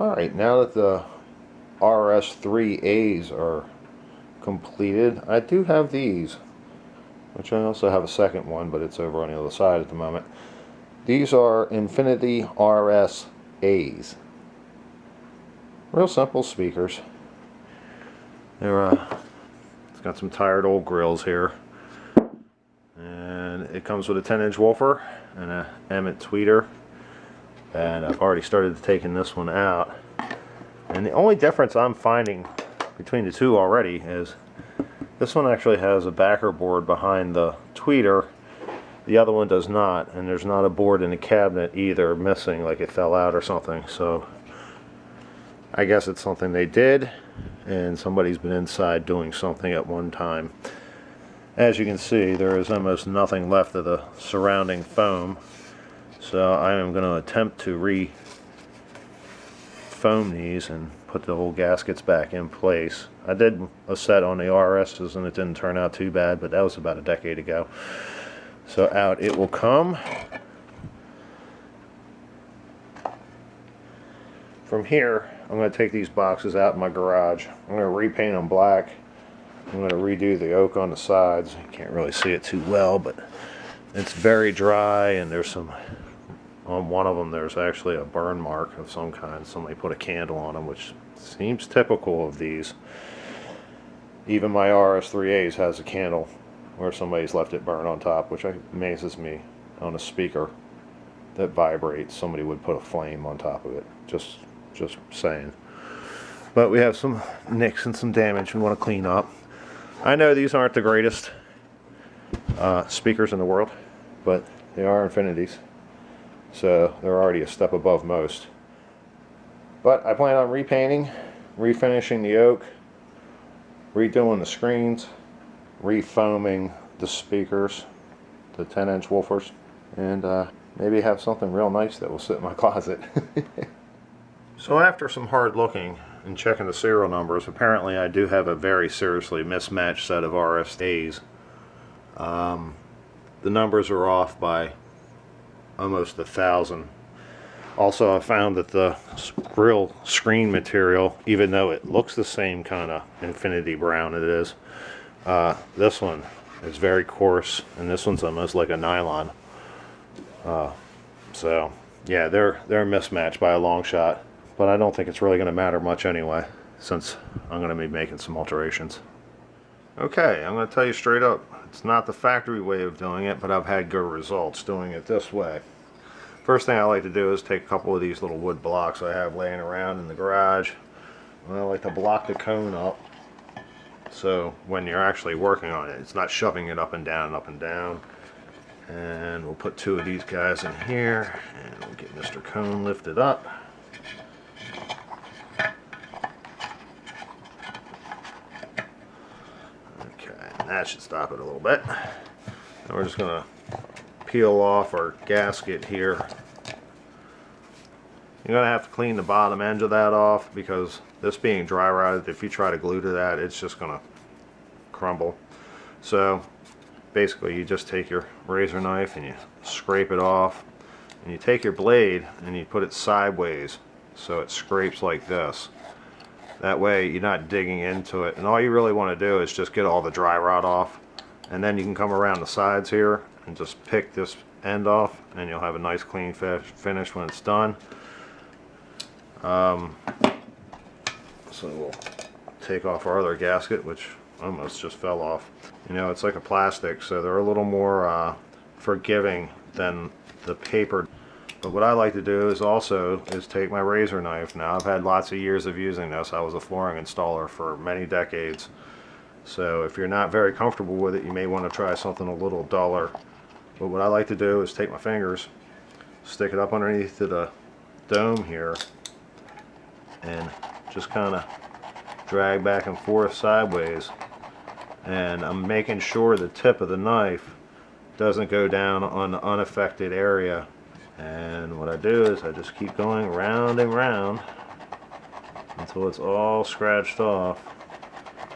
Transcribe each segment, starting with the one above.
Alright, now that the RS3As are completed, I do have these, which I also have a second one, but it's over on the other side at the moment. These are Infinity RSAs. Real simple speakers. They're it's got some tired old grills here, and it comes with a 10-inch woofer and a Emits tweeter. And I've already started taking this one out. And the only difference I'm finding between the two already is this one actually has a backer board behind the tweeter. The other one does not, and there's not a board in the cabinet either missing, like it fell out or something. So I guess it's something they did, and somebody's been inside doing something at one time. As you can see, there is almost nothing left of the surrounding foam. So I am going to attempt to re-foam these and put the whole gaskets back in place. I did a set on the RSs and it didn't turn out too bad, but that was about a decade ago. So out it will come. From here, I'm going to take these boxes out in my garage. I'm going to repaint them black. I'm going to redo the oak on the sides. You can't really see it too well, but it's very dry, and there's some... On one of them there's actually a burn mark of some kind. Somebody put a candle on them, which seems typical of these. Even my RS3As has a candle where somebody's left it burn on top, which amazes me on a speaker that vibrates. Somebody would put a flame on top of it. Just saying. But we have some nicks and some damage we want to clean up. I know these aren't the greatest speakers in the world, but they are Infinities. So they're already a step above most. But I plan on repainting, refinishing the oak, redoing the screens, refoaming the speakers, the 10-inch woofers, and maybe have something real nice that will sit in my closet. So after some hard looking and checking the serial numbers, apparently I do have a very seriously mismatched set of RSAs. The numbers are off by almost 1,000. Also, I found that the grill screen material, even though it looks the same kind of infinity brown it is, this one is very coarse, and this one's almost like a nylon. So yeah, they're mismatched by a long shot, but I don't think it's really going to matter much anyway, since I'm going to be making some alterations. Okay, I'm going to tell you straight up, it's not the factory way of doing it, but I've had good results doing it this way. First thing I like to do is take a couple of these little wood blocks I have laying around in the garage. And I like to block the cone up, so when you're actually working on it, it's not shoving it up and down and up and down. And we'll put two of these guys in here, and we'll get Mr. Cone lifted up. That should stop it a little bit. And we're just going to peel off our gasket here. You're going to have to clean the bottom end of that off, because this being dry rotted, if you try to glue to that, it's just going to crumble. So basically you just take your razor knife and you scrape it off, and you take your blade and you put it sideways so it scrapes like this. That way you're not digging into it, and all you really want to do is just get all the dry rot off, and then you can come around the sides here and just pick this end off, and you'll have a nice clean finish when it's done. So we'll take off our other gasket, which almost just fell off. You know, it's like a plastic, so they're a little more forgiving than the paper. But what I like to do is take my razor knife. Now, I've had lots of years of using this. I was a flooring installer for many decades. So if you're not very comfortable with it, you may want to try something a little duller. But what I like to do is take my fingers, stick it up underneath to the dome here, and just kind of drag back and forth sideways. And I'm making sure the tip of the knife doesn't go down on the unaffected area. And what I do is I just keep going round and round until it's all scratched off.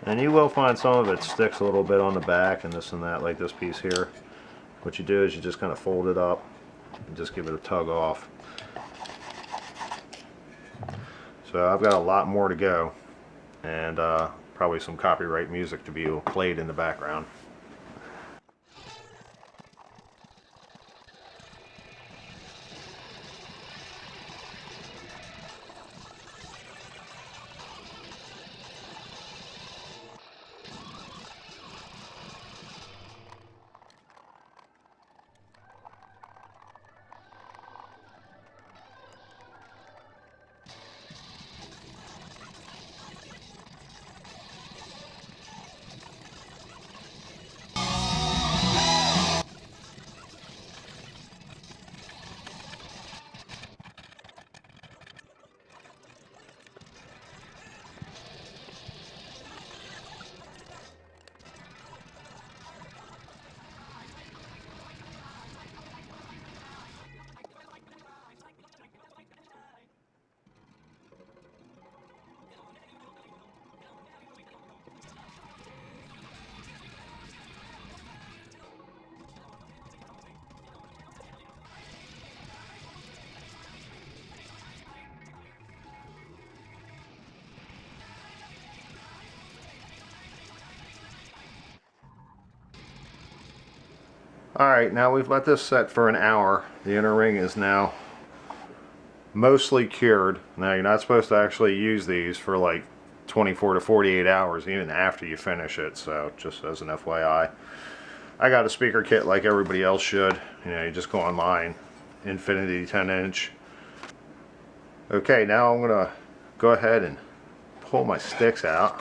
And you will find some of it sticks a little bit on the back and this and that, like this piece here. What you do is you just kind of fold it up and just give it a tug off. So I've got a lot more to go, and probably some copyright music to be played in the background. Alright, now we've let this set for an hour. The inner ring is now mostly cured. Now you're not supposed to actually use these for like 24 to 48 hours even after you finish it, so just as an FYI. I got a speaker kit like everybody else should. You know, you just go online, Infinity 10-inch. Okay, now I'm going to go ahead and pull my sticks out,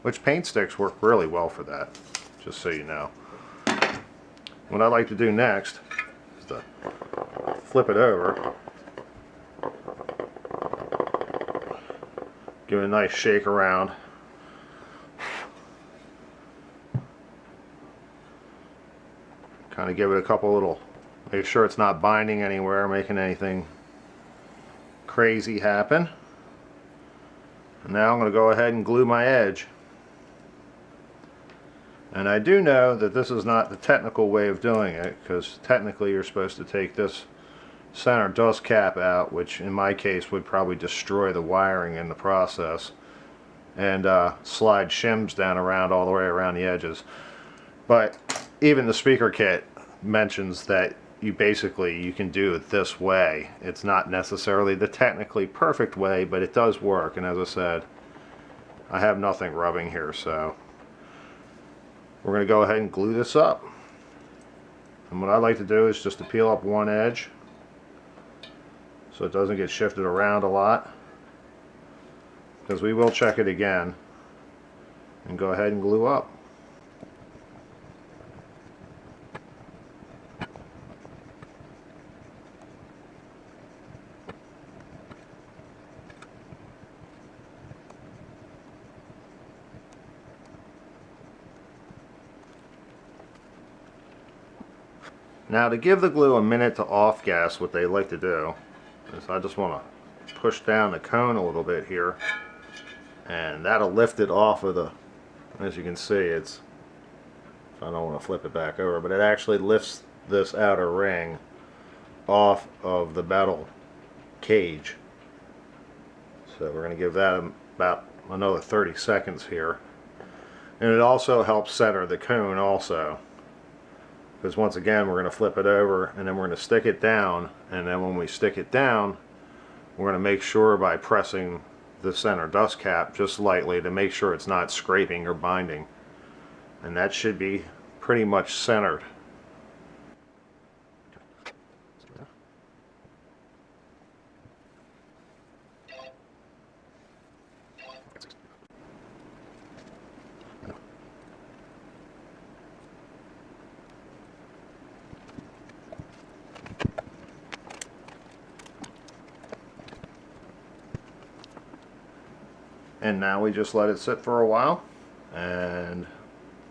which paint sticks work really well for that, just so you know. What I like to do next is to flip it over, give it a nice shake around, kind of give it a couple little, make sure it's not binding anywhere, making anything crazy happen. And now I'm going to go ahead and glue my edge. And I do know that this is not the technical way of doing it, because technically you're supposed to take this center dust cap out, which in my case would probably destroy the wiring in the process, and slide shims down around all the way around the edges. But even the speaker kit mentions that you can do it this way. It's not necessarily the technically perfect way, but it does work. And as I said, I have nothing rubbing here, so we're going to go ahead and glue this up. And what I like to do is just to peel up one edge so it doesn't get shifted around a lot, because we will check it again, and go ahead and glue up. Now, to give the glue a minute to off gas, what they like to do is I just want to push down the cone a little bit here, and that'll lift it off of the, as you can see, it's, I don't want to flip it back over, but it actually lifts this outer ring off of the metal cage. So we're going to give that about another 30 seconds here. And it also helps center the cone also, because once again we're going to flip it over and then we're going to stick it down, and then when we stick it down we're going to make sure by pressing the center dust cap just lightly to make sure it's not scraping or binding, and that should be pretty much centered. And now we just let it sit for a while, and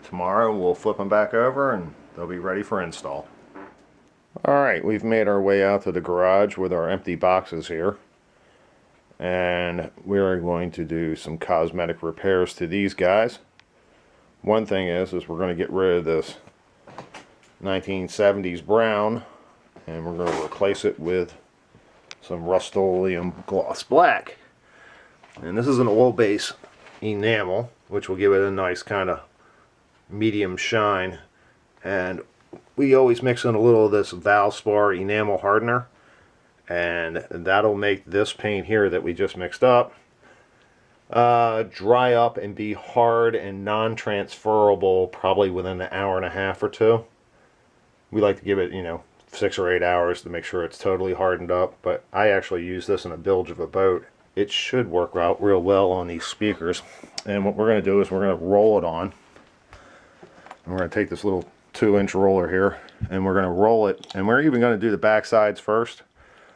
tomorrow we'll flip them back over and they'll be ready for install. Alright, we've made our way out to the garage with our empty boxes here, and we're going to do some cosmetic repairs to these guys. One thing is we're going to get rid of this 1970s brown, and we're going to replace it with some Rust-Oleum gloss black. And this is an oil base enamel, which will give it a nice kind of medium shine. And we always mix in a little of this Valspar enamel hardener, and that'll make this paint here that we just mixed up dry up and be hard and non-transferable probably within an hour and a half or two. We like to give it, 6 or 8 hours to make sure it's totally hardened up, but I actually use this in a bilge of a boat. It should work out real well on these speakers. And what we're going to do is we're going to roll it on. And we're going to take this little 2-inch roller here, and we're going to roll it, and we're even going to do the back sides first.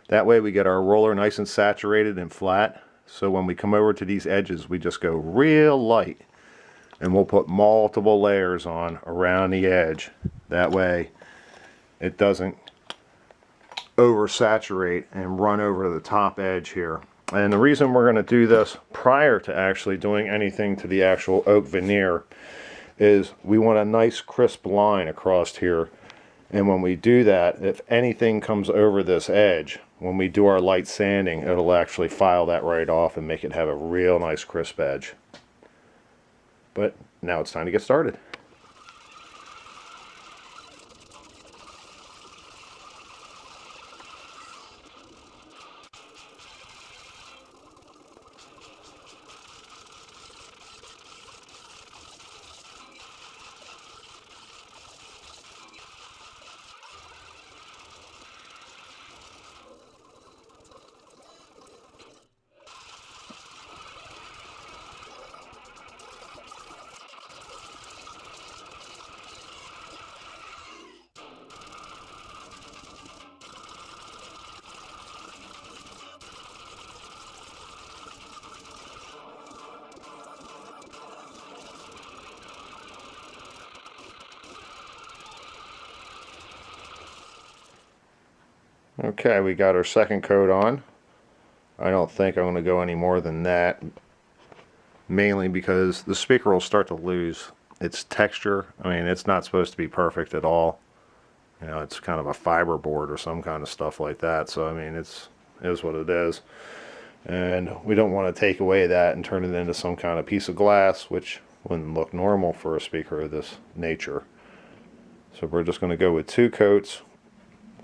That way we get our roller nice and saturated and flat. So when we come over to these edges, we just go real light, and we'll put multiple layers on around the edge. That way it doesn't oversaturate and run over the top edge here. And the reason we're going to do this prior to actually doing anything to the actual oak veneer is we want a nice crisp line across here. And when we do that, if anything comes over this edge, when we do our light sanding, it'll actually file that right off and make it have a real nice crisp edge. But now it's time to get started. Okay, we got our second coat on. I don't think I'm going to go any more than that, mainly because the speaker will start to lose its texture. I mean, it's not supposed to be perfect at all. It's kind of a fiber board or some kind of stuff like that. So, I mean, it is what it is. And we don't want to take away that and turn it into some kind of piece of glass, which wouldn't look normal for a speaker of this nature. So we're just going to go with 2 coats.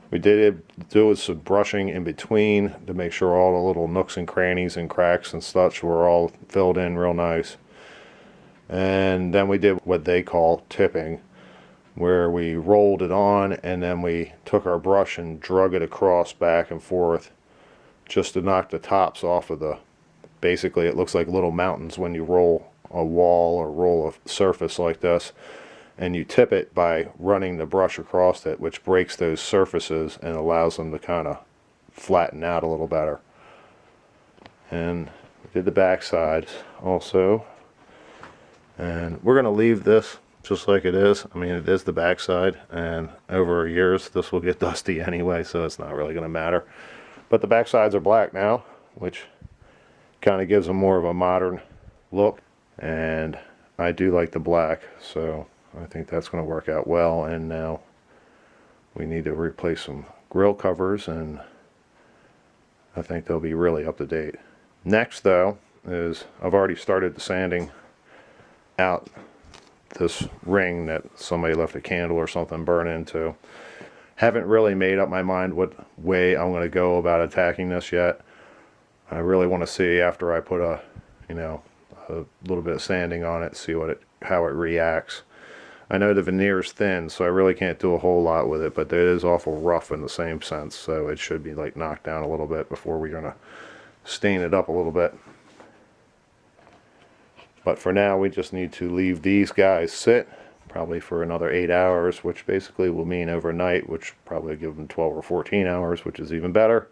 We did do some brushing in between to make sure all the little nooks and crannies and cracks and such were all filled in real nice. And then we did what they call tipping, where we rolled it on and then we took our brush and drug it across back and forth just to knock the tops off of the, basically it looks like little mountains when you roll a wall or roll a surface like this. And you tip it by running the brush across it, which breaks those surfaces and allows them to kind of flatten out a little better. And we did the back sides also. And we're going to leave this just like it is. I mean, it is the back side, and over years this will get dusty anyway, so it's not really going to matter. But the back sides are black now, which kind of gives them more of a modern look. And I do like the black, so I think that's going to work out well. And now we need to replace some grill covers, and I think they'll be really up to date. Next though is I've already started the sanding out this ring that somebody left a candle or something burn into. Haven't really made up my mind what way I'm going to go about attacking this yet. I really want to see after I put a little bit of sanding on it, see how it reacts. I know the veneer is thin, so I really can't do a whole lot with it, but it is awful rough in the same sense, so it should be like knocked down a little bit before we're going to stain it up a little bit. But for now, we just need to leave these guys sit, probably for another 8 hours, which basically will mean overnight, which probably give them 12 or 14 hours, which is even better.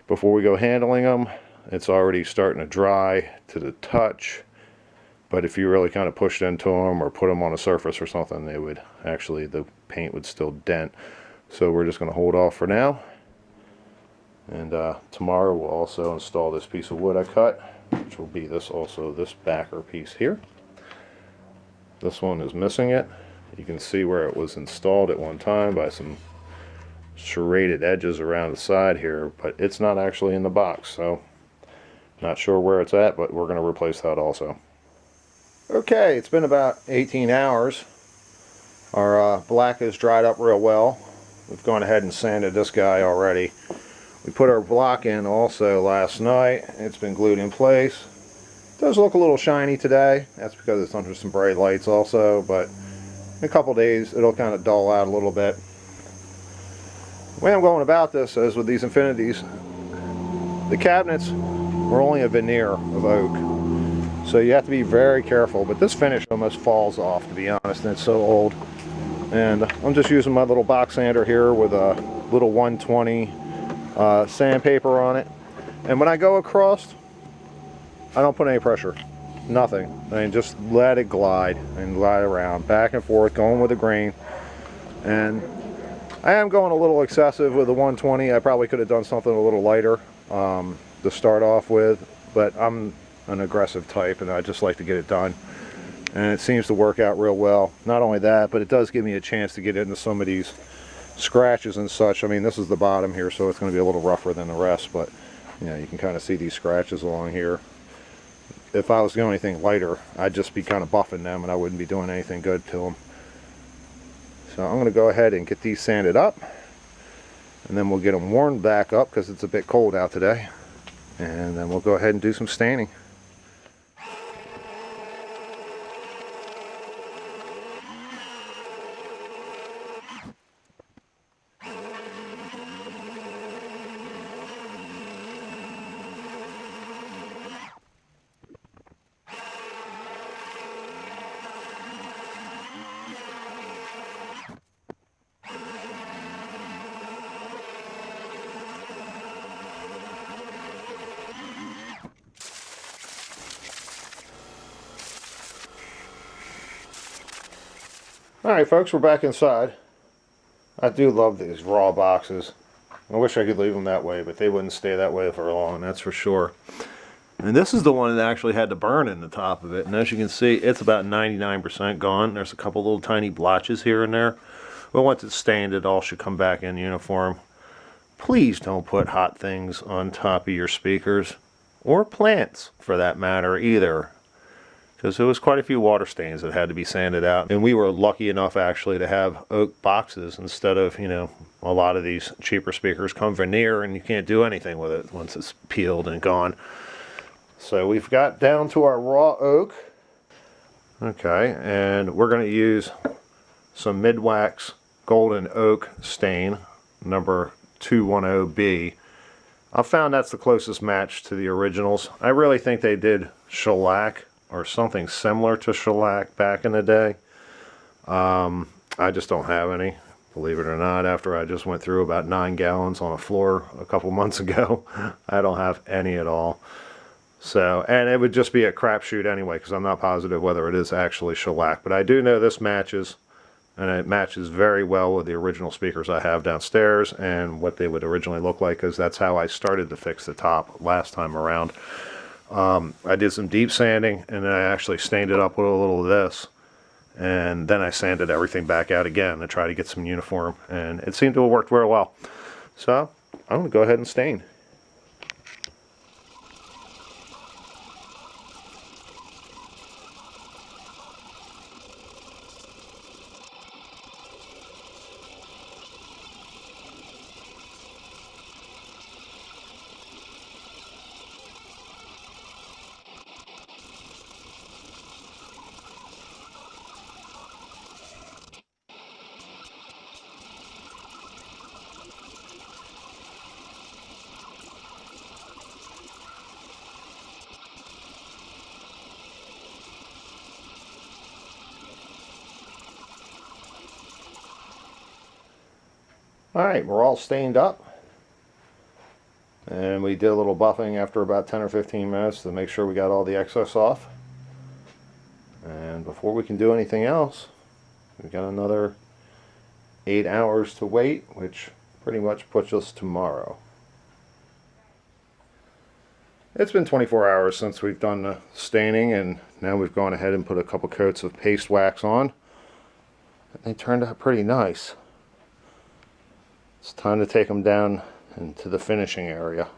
Before we go handling them, it's already starting to dry to the touch. But if you really kind of pushed into them or put them on a surface or something, they would actually, the paint would still dent. So we're just going to hold off for now. And tomorrow we'll also install this piece of wood I cut, which will be this backer piece here. This one is missing it. You can see where it was installed at one time by some serrated edges around the side here, but it's not actually in the box, so not sure where it's at, but we're going to replace that also. Okay, it's been about 18 hours. Our black has dried up real well. We've gone ahead and sanded this guy already. We put our block in also last night. It's been glued in place. It does look a little shiny today. That's because it's under some bright lights also, but in a couple days it'll kind of dull out a little bit. The way I'm going about this is with these Infinities, the cabinets were only a veneer of oak, so you have to be very careful, but this finish almost falls off, to be honest, and it's so old. And I'm just using my little box sander here with a little 120 sandpaper on it, and when I go across, I don't put any pressure, nothing. I mean, just let it glide and glide around, back and forth, going with the grain. And I am going a little excessive with the 120. I probably could have done something a little lighter to start off with, but I'm an aggressive type and I just like to get it done, and it seems to work out real well. Not only that, but it does give me a chance to get into some of these scratches and such. I mean, this is the bottom here, so it's going to be a little rougher than the rest, but you know, you can kind of see these scratches along here. If I was doing anything lighter, I'd just be kind of buffing them and I wouldn't be doing anything good to them. So I'm going to go ahead and get these sanded up, and then we'll get them warmed back up because it's a bit cold out today, and then we'll go ahead and do some staining. Alright folks, we're back inside. I do love these raw boxes. I wish I could leave them that way, but they wouldn't stay that way for long, that's for sure. And this is the one that actually had the burn in the top of it, and as you can see, it's about 99% gone. There's a couple little tiny blotches here and there, but once it's stained, it all should come back in uniform. Please don't put hot things on top of your speakers, or plants for that matter either, because there was quite a few water stains that had to be sanded out. And we were lucky enough actually to have oak boxes instead of, you know, a lot of these cheaper speakers come veneer and you can't do anything with it once it's peeled and gone. So we've got down to our raw oak. Okay, and we're going to use some mid-wax golden oak stain, number 210B. I found that's the closest match to the originals. I really think they did shellac or something similar to shellac back in the day. I just don't have any, believe it or not. After I just went through about 9 gallons on a floor a couple months ago, I don't have any at all. So, and it would just be a crapshoot anyway, because I'm not positive whether it is actually shellac, but I do know this matches, and it matches very well with the original speakers I have downstairs and what they would originally look like, because that's how I started to fix the top last time around. I did some deep sanding, and then I actually stained it up with a little of this, and then I sanded everything back out again to try to get some uniform, and it seemed to have worked very well. So I'm going to go ahead and stain. Alright, we're all stained up, and we did a little buffing after about 10 or 15 minutes to make sure we got all the excess off. And before we can do anything else, we've got another 8 hours to wait, which pretty much puts us tomorrow. It's been 24 hours since we've done the staining, and now we've gone ahead and put a couple coats of paste wax on. They turned out pretty nice. It's time to take them down into the finishing area.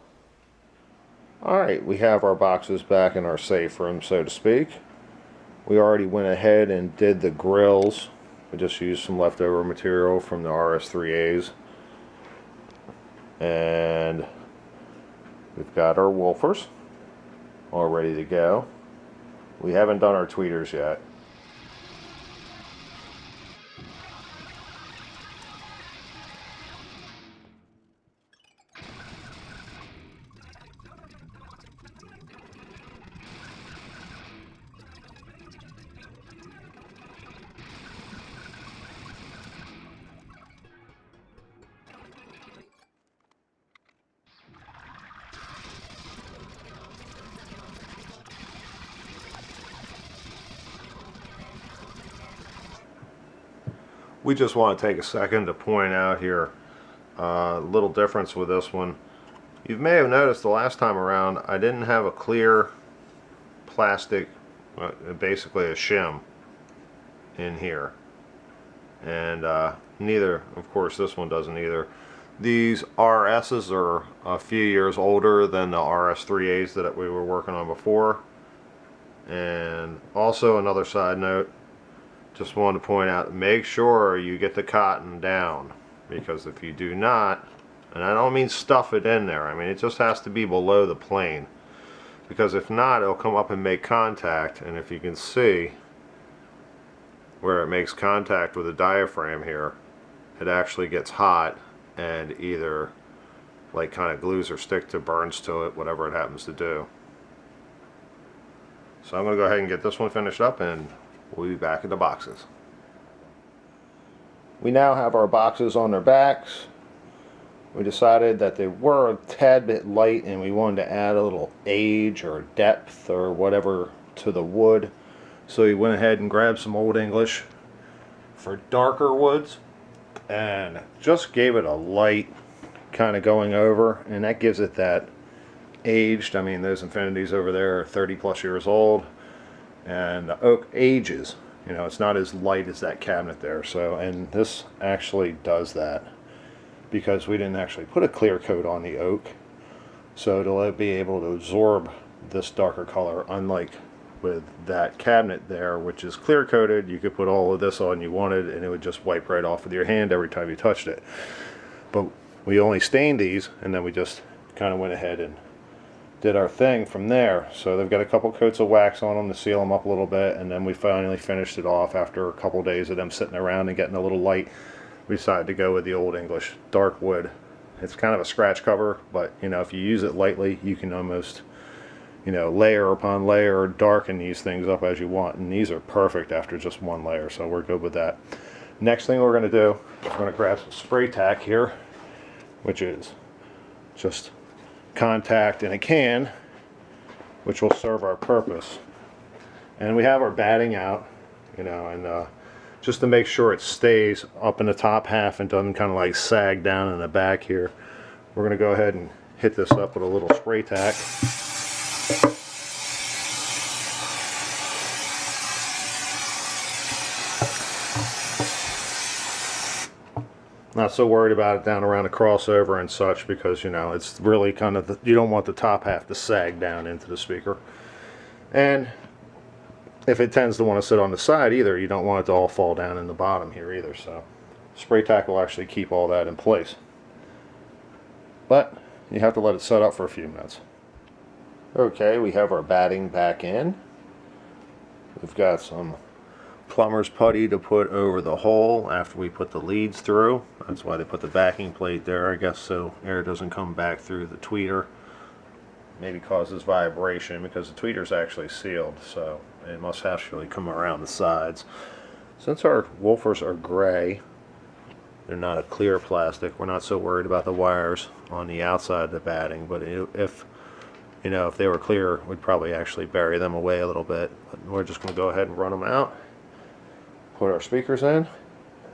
Alright, we have our boxes back in our safe room, so to speak. We already went ahead and did the grills. We just used some leftover material from the RS3As. And we've got our woofers all ready to go. We haven't done our tweeters yet. We just want to take a second to point out here a little difference with this one. You may have noticed the last time around I didn't have a clear plastic, basically a shim in here, and neither, of course, this one doesn't either. These RSs are a few years older than the RS3As that we were working on before. And also, another side note, just wanted to point out, make sure you get the cotton down, because if you do not, and I don't mean stuff it in there, I mean it just has to be below the plane, because if not, it'll come up and make contact, and if you can see where it makes contact with the diaphragm here, it actually gets hot and either like kind of glues or stick to, burns to it, whatever it happens to do. So I'm going to go ahead and get this one finished up, and we'll be back in the boxes. We now have our boxes on their backs. We decided that they were a tad bit light and we wanted to add a little age or depth or whatever to the wood. So we went ahead and grabbed some Old English for darker woods and just gave it a light kind of going over, and that gives it that aged. I mean, those Infinities over there are 30 plus years old. And the oak ages, you know, it's not as light as that cabinet there. So, and this actually does that because we didn't actually put a clear coat on the oak, so it'll be able to absorb this darker color, unlike with that cabinet there, which is clear coated. You could put all of this on you wanted and it would just wipe right off with your hand every time you touched it. But we only stained these, and then we just kind of went ahead and did our thing from there. So they've got a couple coats of wax on them to seal them up a little bit, and then we finally finished it off after a couple days of them sitting around and getting a little light. We decided to go with the Old English dark wood. It's kind of a scratch cover, but you know, if you use it lightly, you can almost, you know, layer upon layer, darken these things up as you want, and these are perfect after just one layer, so we're good with that. Next thing we're going to do is we're going to grab some spray tack here, which is just contact in a can, which will serve our purpose. And we have our batting out, you know, and just to make sure it stays up in the top half and doesn't kind of like sag down in the back here, we're going to go ahead and hit this up with a little spray tack. Not so worried about it down around the crossover and such, because you know it's really kind of you don't want the top half to sag down into the speaker, and if it tends to want to sit on the side either, you don't want it to all fall down in the bottom here either. So spray tack will actually keep all that in place, but you have to let it set up for a few minutes. Okay, we have our batting back in. We've got some plumber's putty to put over the hole after we put the leads through. That's why they put the backing plate there, I guess, so air doesn't come back through the tweeter. Maybe causes vibration because the tweeter's actually sealed, so it must actually come around the sides. Since our woofers are gray, they're not a clear plastic, we're not so worried about the wires on the outside of the batting, but if you know, if they were clear, we'd probably actually bury them away a little bit. But we're just going to go ahead and run them out, put our speakers in,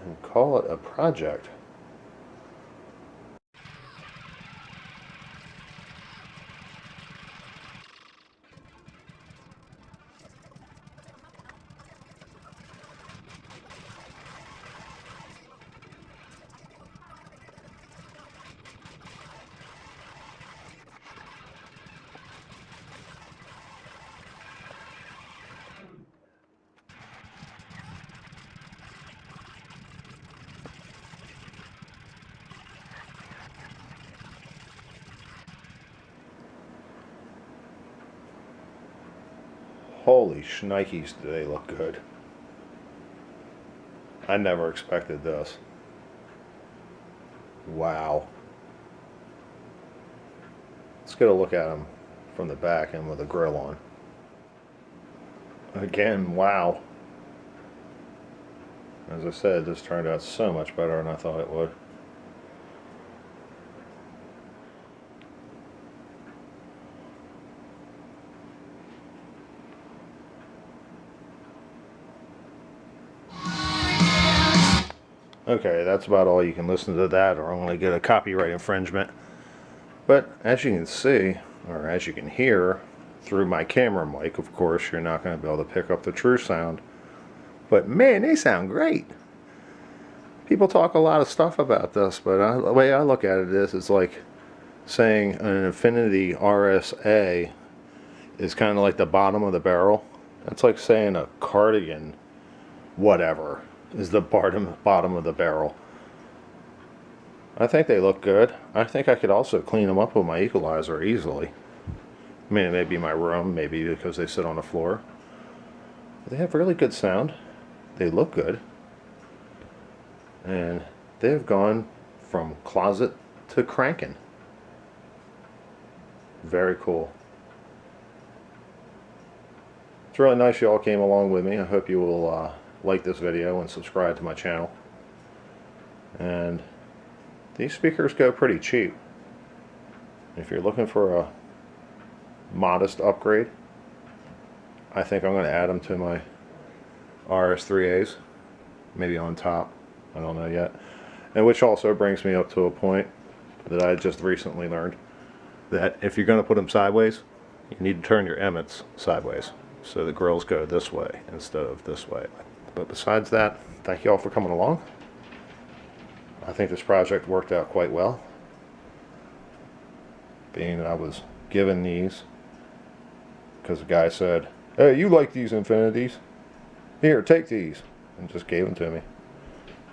and call it a project. Holy shnikes, do they look good. I never expected this. Wow. Let's get a look at them from the back and with the grill on. Again, wow. As I said, this turned out so much better than I thought it would. Okay, that's about all you can listen to that, or I'm going to get a copyright infringement. But as you can see, or as you can hear, through my camera mic, of course, you're not going to be able to pick up the true sound. But man, they sound great. People talk a lot of stuff about this, but the way I look at it is, it's like saying an Infinity RSa is kind of like the bottom of the barrel. That's like saying a cardigan, whatever, is the bottom of the barrel. I think they look good. I think I could also clean them up with my equalizer easily. I mean, it may be my room, maybe because they sit on the floor. But they have really good sound. They look good. And they have gone from closet to crankin. Very cool. It's really nice you all came along with me. I hope you will like this video and subscribe to my channel. And these speakers go pretty cheap. If you're looking for a modest upgrade, I think I'm going to add them to my RS3As, maybe on top. I don't know yet. And which also brings me up to a point that I just recently learned, that if you're going to put them sideways, you need to turn your Emits sideways so the grills go this way instead of this way. But besides that, thank you all for coming along. I think this project worked out quite well, being that I was given these because the guy said, "Hey, you like these Infinities? Here, take these," and just gave them to me.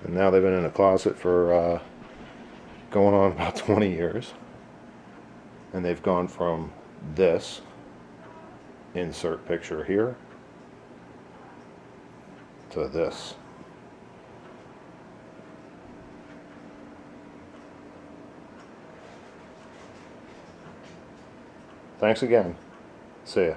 And now they've been in a closet for going on about 20 years. And they've gone from this, insert picture here, to this. Thanks again. See ya.